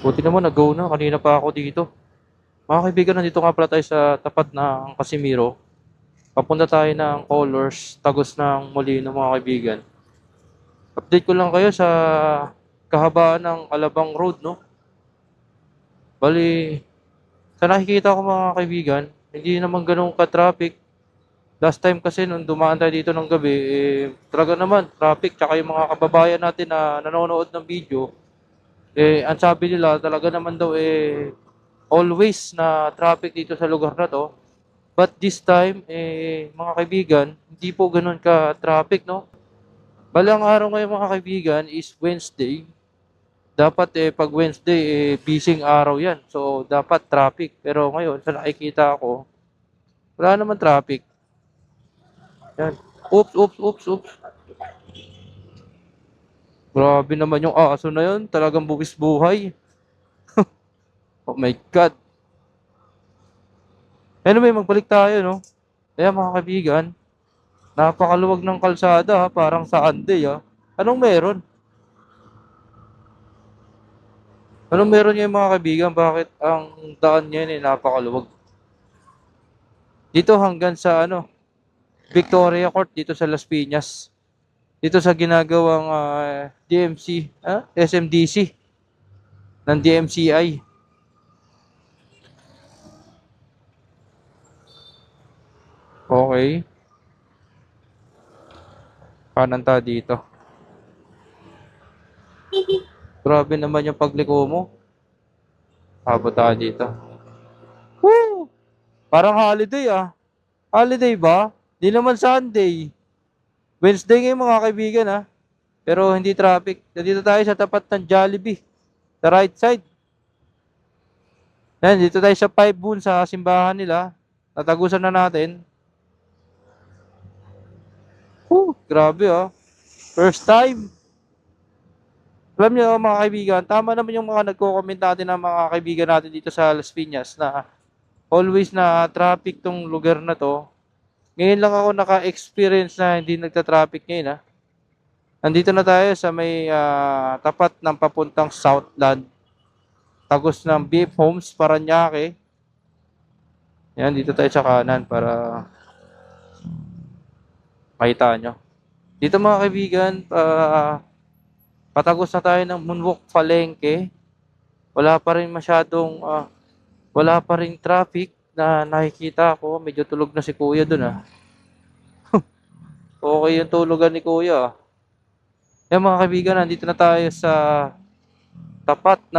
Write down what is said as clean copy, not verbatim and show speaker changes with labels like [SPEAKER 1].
[SPEAKER 1] Buti naman nag-go na, kanina pa ako dito. Mga kaibigan, nandito nga pala tayo sa tapat ng Casimiro. Papunta tayo ng Colors, Tagos ng Molino mga kaibigan. Update ko lang kayo sa kahabaan ng Alabang Road, no? Bali, sa nakikita ko mga kaibigan, hindi naman ganun ka-traffic. Last time kasi nung dumaan tayo dito ng gabi, talaga naman, traffic. Tsaka yung mga kababayan natin na nanonood ng video, ang sabi nila talaga naman daw always na traffic dito sa lugar na to. But this time, mga kaibigan, hindi po ganun ka-traffic, no? Balang araw ngayon mga kaibigan is Wednesday. Dapat pag Wednesday, busy araw yan. So, dapat traffic. Pero ngayon, sa nakikita ko, wala naman traffic. Yan. Oops, oops, oops, oops. Grabe naman yung aso na yun. Talagang buwis buhay. Oh my God. Anyway, magbalik tayo, no? Kaya mga kaibigan, napakaluwag ng kalsada, ha? Parang sa Andes, ha? Anong meron? Anong meron niya mga kaibigan? Bakit ang daan niya napakaluwag? Dito hanggang sa Victoria Court dito sa Las Piñas. Dito sa ginagawang DMC, SMDC ng DMCI. Okay, kanan tayo dito. Grabe naman yung pagliko mo. Abot tayo dito. Woo! Parang holiday ah. Holiday ba? Di naman Sunday. Wednesday ngayon mga kaibigan ah. Pero hindi traffic. Dito tayo sa tapat ng Jollibee. Sa right side. Yan, dito tayo sa 5 Boon sa simbahan nila. Tatagusan na natin. Grabe ah. First time. Alam niyo mga kaibigan, tama naman yung mga nagko-comment natin ng mga kaibigan natin dito sa Las Piñas na always na traffic tong lugar na to. Ngayon lang ako naka-experience na hindi nagta-traffic ngayon. Nandito na tayo sa may tapat ng papuntang Southland. Tagos ng Beef Homes, Paranaque. Yan, dito tayo sa kanan para makita nyo. Dito mga kaibigan, patagos na tayo ng Moonwalk Palengke. Wala pa rin masyadong, wala pa rin traffic na nakikita ko. Medyo tulog na si Kuya dun ah. Okay yung tulugan ni Kuya ah. Yan mga kaibigan, nandito na tayo sa tapat na